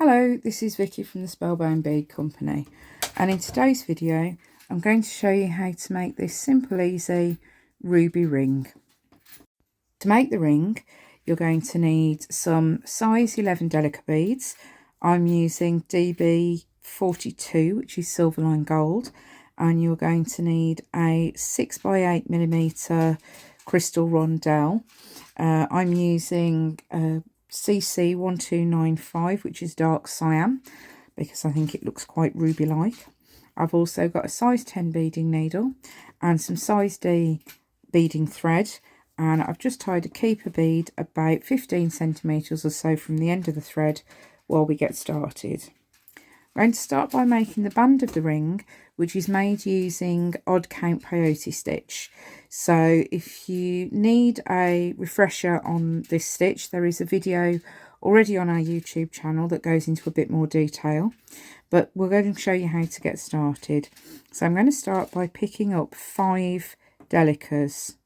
Hello, this is Vicky from the Spellbound Bead Company, and in today's video I'm going to show you how to make this simple easy ruby ring. To make the ring you're going to need some size 11 Delica beads. I'm using DB42, which is Silverline Gold, and you're going to need a 6x8mm crystal rondelle. I'm using CC 1295, which is dark cyan, because I think it looks quite ruby like. I've also got a size 10 beading needle and some size D beading thread, and I've just tied a keeper bead about 15 centimeters or so from the end of the thread while we get started. I'm going to start by making the band of the ring, which is made using odd count peyote stitch. So if you need a refresher on this stitch, there is a video already on our YouTube channel that goes into a bit more detail, but we're going to show you how to get started. So I'm going to start by picking up 5 Delicas,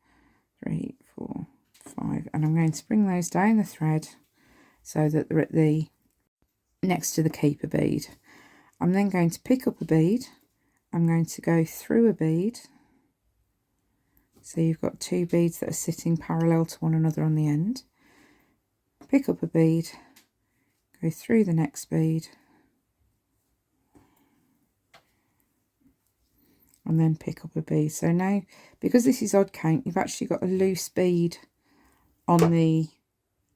3, 4, 5, and I'm going to bring those down the thread so that they're at the next to the keeper bead. I'm then going to pick up a bead. I'm going to go through a bead. So you've got 2 beads that are sitting parallel to one another on the end. Pick up a bead, go through the next bead, and then pick up a bead. So now, because this is odd count, you've actually got a loose bead on the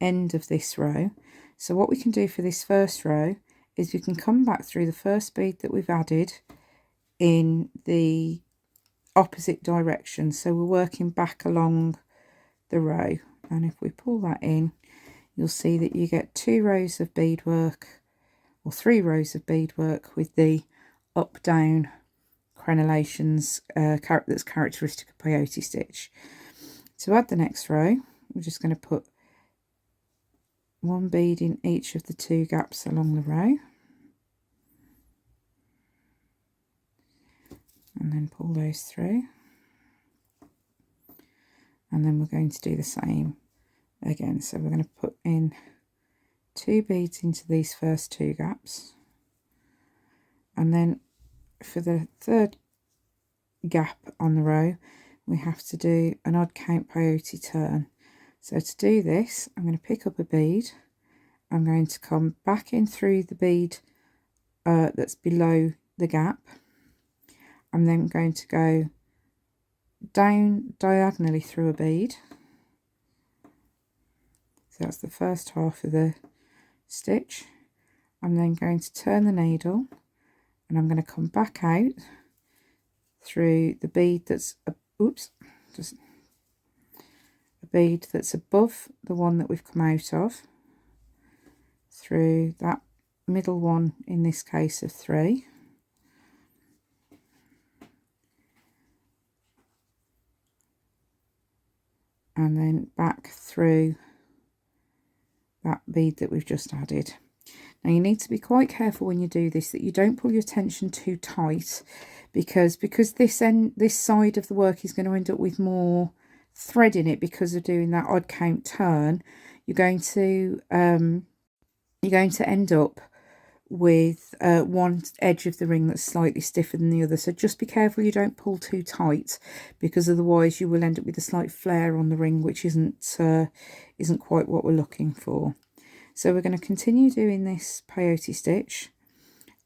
end of this row. So what we can do for this first row is we can come back through the first bead that we've added in the opposite direction. So we're working back along the row, and if we pull that in, you'll see that you get 2 rows of beadwork, or 3 rows of beadwork with the up down crenellations that's characteristic of peyote stitch. To add the next row, we're just going to put 1 bead in each of the 2 gaps along the row, and then pull those through, and then we're going to do the same again. So we're going to put in 2 beads into these first 2 gaps, and then for the third gap on the row we have to do an odd count peyote turn. So to do this, I'm going to pick up a bead, I'm going to come back in through the bead that's below the gap. I'm then going to go down diagonally through a bead. So that's the first half of the stitch. I'm then going to turn the needle, and I'm going to come back out through the bead that's a bead that's above the one that we've come out of, through that middle one, in this case of 3, and then back through that bead that we've just added. Now you need to be quite careful when you do this that you don't pull your tension too tight, because this side of the work is going to end up with more thread in it because of doing that odd count turn. You're going to end up with one edge of the ring that's slightly stiffer than the other. So just be careful you don't pull too tight, because otherwise you will end up with a slight flare on the ring, which isn't quite what we're looking for. So we're going to continue doing this peyote stitch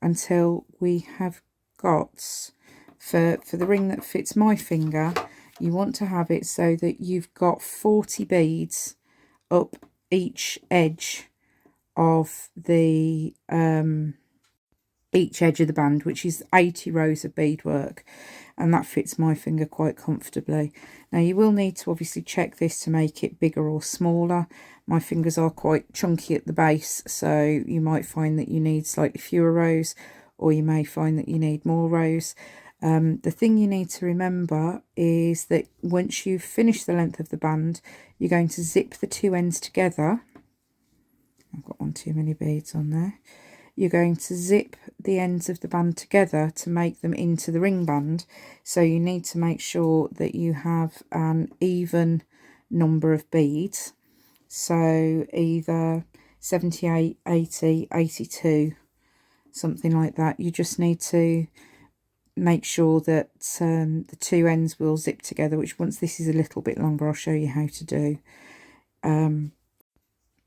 until we have got, for the ring that fits my finger, you want to have it so that you've got 40 beads up each edge of the band, which is 80 rows of beadwork, and that fits my finger quite comfortably. Now you will need to obviously check this to make it bigger or smaller. My fingers are quite chunky at the base, so you might find that you need slightly fewer rows, or you may find that you need more rows. The thing you need to remember is that once you've finished the length of the band, you're going to zip the 2 ends together. I've got one too many beads on there. You're going to zip the ends of the band together to make them into the ring band. So you need to make sure that you have an even number of beads. So either 78, 80, 82, something like that. You just need to make sure that the two ends will zip together, which once this is a little bit longer, I'll show you how to do.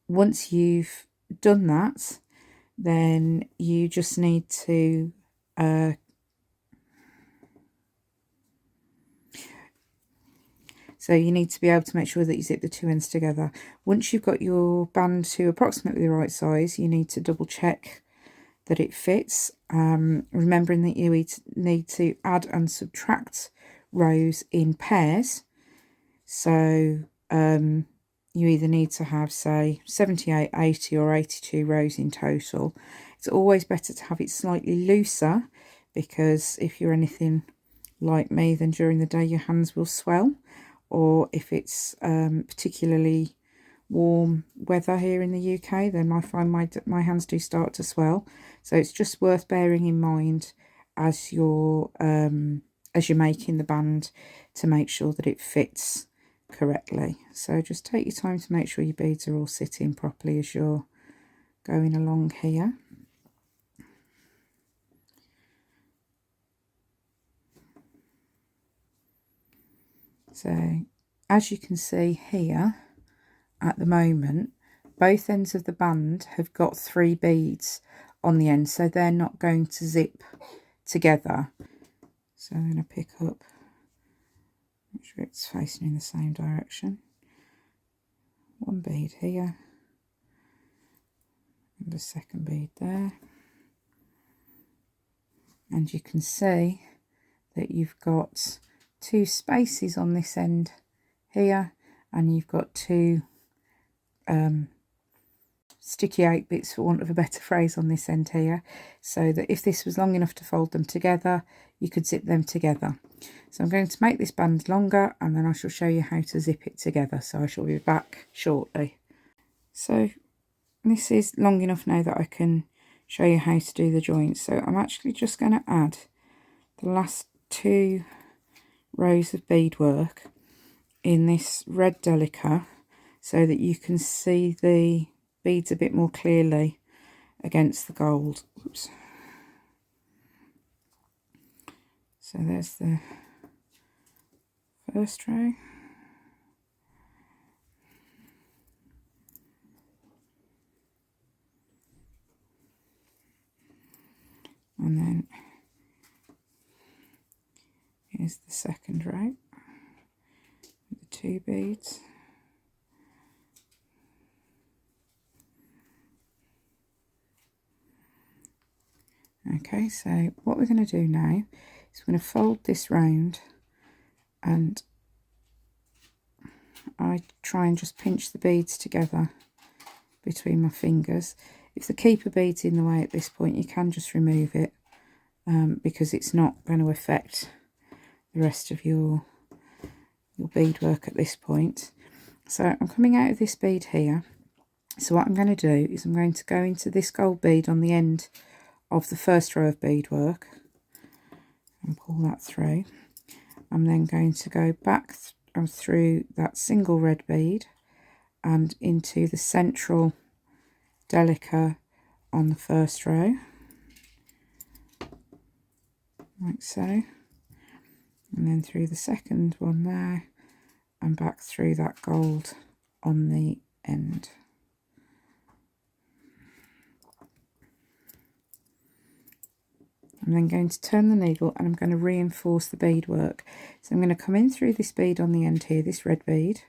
Once you've done that, then you just need to so you need to be able to make sure that you zip the two ends together. Once you've got your band to approximately the right size, you need to double check that it fits, remembering that you need to add and subtract rows in pairs. So you either need to have, say, 78, 80 or 82 rows in total. It's always better to have it slightly looser, because if you're anything like me, then during the day your hands will swell, or if it's particularly warm weather here in the UK, then I find my hands do start to swell. So it's just worth bearing in mind as you're making the band, to make sure that it fits correctly. So just take your time to make sure your beads are all sitting properly as you're going along here. So as you can see here, at the moment, both ends of the band have got 3 beads on the end, so they're not going to zip together. So I'm going to pick up, make sure it's facing in the same direction. 1 bead here, and a second bead there. And you can see that you've got 2 spaces on this end here, and you've got 2 sticky out bits, for want of a better phrase, on this end here, so that if this was long enough to fold them together, you could zip them together. So I'm going to make this band longer, and then I shall show you how to zip it together. So I shall be back shortly. So this is long enough now that I can show you how to do the joints. So I'm actually just going to add the last 2 rows of beadwork in this red delica, so that you can see the beads a bit more clearly against the gold. Oops. So there's the first row. And then here's the second row with the 2 beads. Okay, so what we're going to do now is we're going to fold this round, and I try and just pinch the beads together between my fingers. If the keeper bead's in the way at this point, you can just remove it, because it's not going to affect the rest of your beadwork at this point. So I'm coming out of this bead here. So what I'm going to do is I'm going to go into this gold bead on the end of the first row of beadwork and pull that through. I'm then going to go back through that single red bead and into the central delica on the first row, like so, and then through the second one there, and back through that gold on the end. I'm then going to turn the needle, and I'm going to reinforce the beadwork. So I'm going to come in through this bead on the end here, this red bead,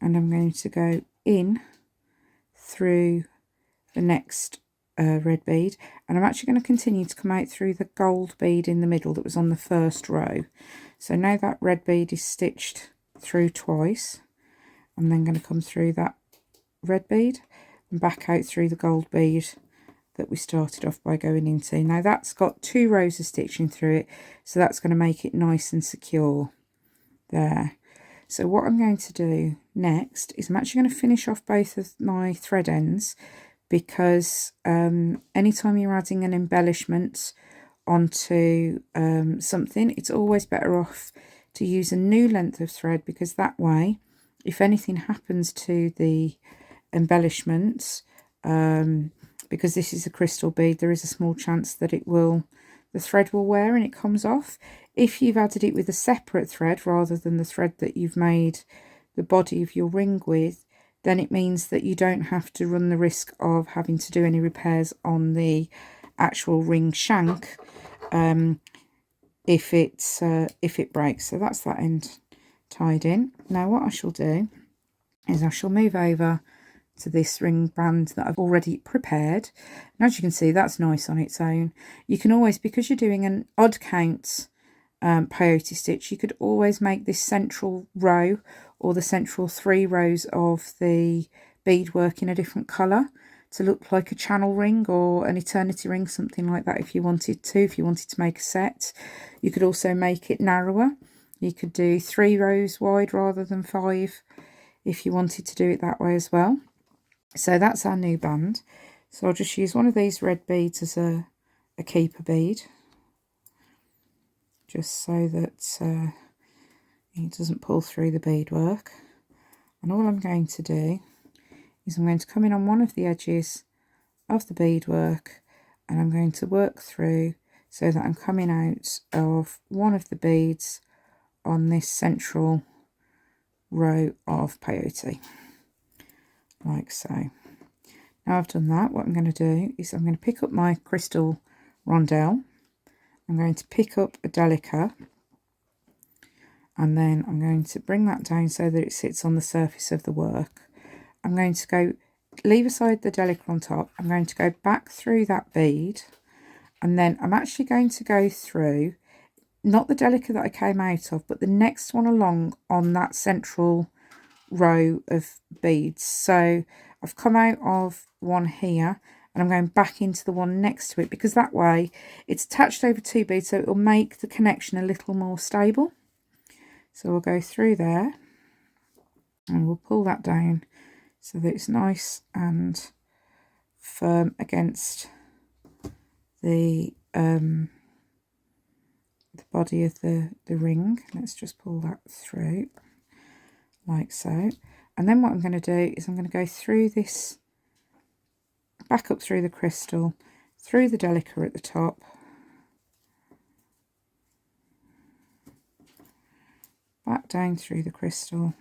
and I'm going to go in through the next red bead, and I'm actually going to continue to come out through the gold bead in the middle that was on the first row. So now that red bead is stitched through twice, I'm then going to come through that red bead and back out through the gold bead that we started off by going into. Now that's got 2 rows of stitching through it, so that's going to make it nice and secure there. So what I'm going to do next is I'm actually going to finish off both of my thread ends, because anytime you're adding an embellishment onto something, it's always better off to use a new length of thread, because that way, if anything happens to the embellishments, because this is a crystal bead, there is a small chance that the thread will wear and it comes off. If you've added it with a separate thread rather than the thread that you've made the body of your ring with, then it means that you don't have to run the risk of having to do any repairs on the actual ring shank if it breaks. So that's that end tied in. Now what I shall do is I shall move over to this ring band that I've already prepared, and as you can see, that's nice on its own. You can always, because you're doing an odd count peyote stitch, you could always make this central row or the central 3 rows of the beadwork in a different colour to look like a channel ring or an eternity ring, something like that. If you wanted to make a set, you could also make it narrower. You could do 3 rows wide rather than 5 if you wanted to do it that way as well. So that's our new band. So I'll just use one of these red beads as a keeper bead, just so that it doesn't pull through the beadwork. And all I'm going to do is I'm going to come in on one of the edges of the beadwork, and I'm going to work through so that I'm coming out of one of the beads on this central row of peyote, like so. Now I've done that, what I'm going to do is I'm going to pick up my crystal rondelle, I'm going to pick up a delica, and then I'm going to bring that down so that it sits on the surface of the work. I'm going to leave aside the delica on top, I'm going to go back through that bead, and then I'm actually going to go through not the delica that I came out of, but the next one along on that central row of beads. So I've come out of one here and I'm going back into the one next to it, because that way it's attached over 2 beads, so it will make the connection a little more stable. So we'll go through there and we'll pull that down so that it's nice and firm against the body of the ring. Let's just pull that through like so. And then what I'm going to do is I'm going to go through this, back up through the crystal, through the delica at the top, back down through the crystal,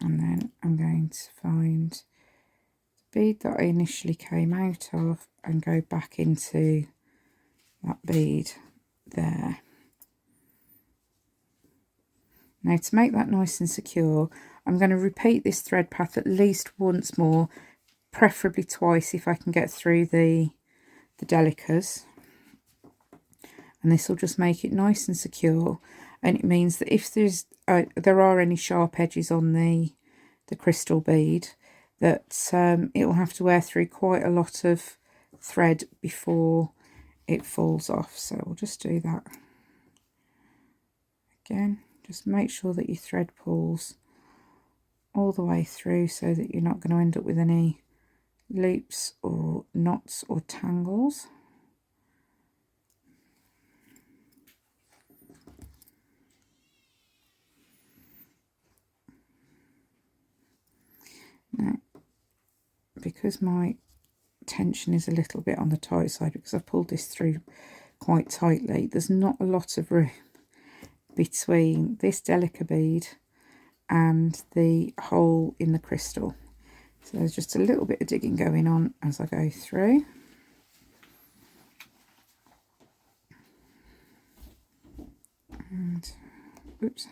and then I'm going to find the bead that I initially came out of and go back into that bead there. Now to make that nice and secure, I'm going to repeat this thread path at least once more, preferably twice if I can get through the delicas, and this will just make it nice and secure. And it means that if there are any sharp edges on the crystal bead, that it will have to wear through quite a lot of thread before it falls off. So we'll just do that again. Just make sure that your thread pulls all the way through so that you're not going to end up with any loops or knots or tangles. Now, because my tension is a little bit on the tight side, because I've pulled this through quite tightly, there's not a lot of room between this delica bead and the hole in the crystal. So there's just a little bit of digging going on as I go through. And oops,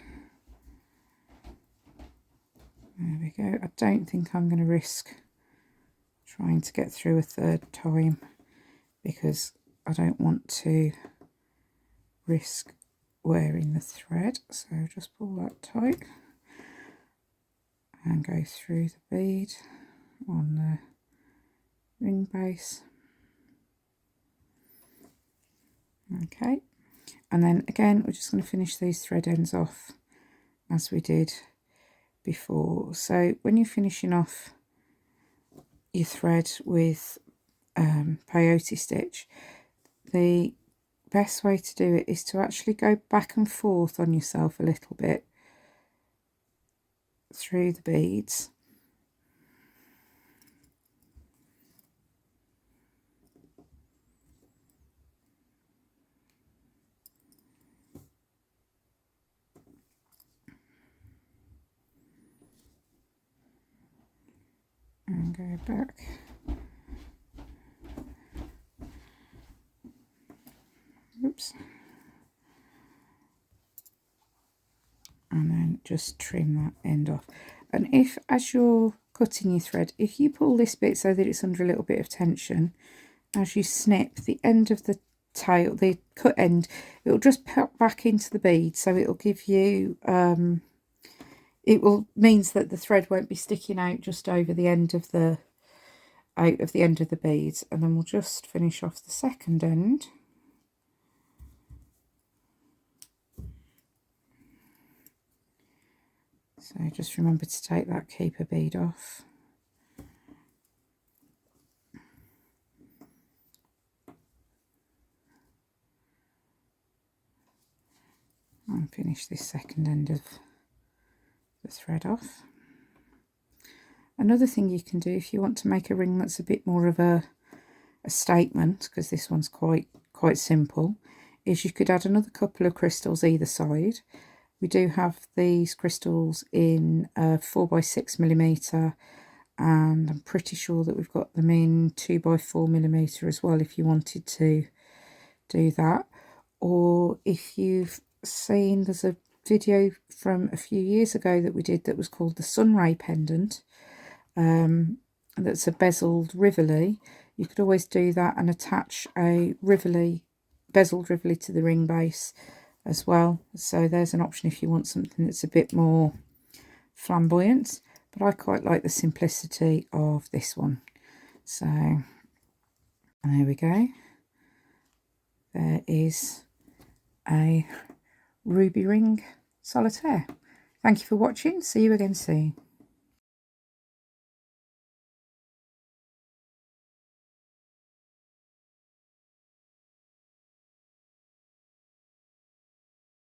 there we go. I don't think I'm going to risk trying to get through a third time, because I don't want to risk wearing the thread. So just pull that tight and go through the bead on the ring base. Okay, and then again we're just going to finish these thread ends off as we did before. So when you're finishing off your thread with peyote stitch, the best way to do it is to actually go back and forth on yourself a little bit through the beads. And go back. Oops. And then just trim that end off. And if, as you're cutting your thread, if you pull this bit so that it's under a little bit of tension, as you snip the end of the tail, the cut end, it'll just pop back into the bead, so it'll give you means that the thread won't be sticking out just over the end of the beads. And then we'll just finish off the second end. So just remember to take that keeper bead off. And finish this second end of the thread off. Another thing you can do if you want to make a ring that's a bit more of a statement, because this one's quite simple, is you could add another couple of crystals either side. We do have these crystals in 4x6mm, and I'm pretty sure that we've got them in 2x4mm as well if you wanted to do that. Or if you've seen, there's a video from a few years ago that we did that was called the Sunray Pendant, that's a bezeled Rivoli. You could always do that and attach a bezeled Rivoli to the ring base as well. So there's an option if you want something that's a bit more flamboyant, but I quite like the simplicity of this one. So there we go. There is a ruby ring solitaire. Thank you for watching. See you again soon.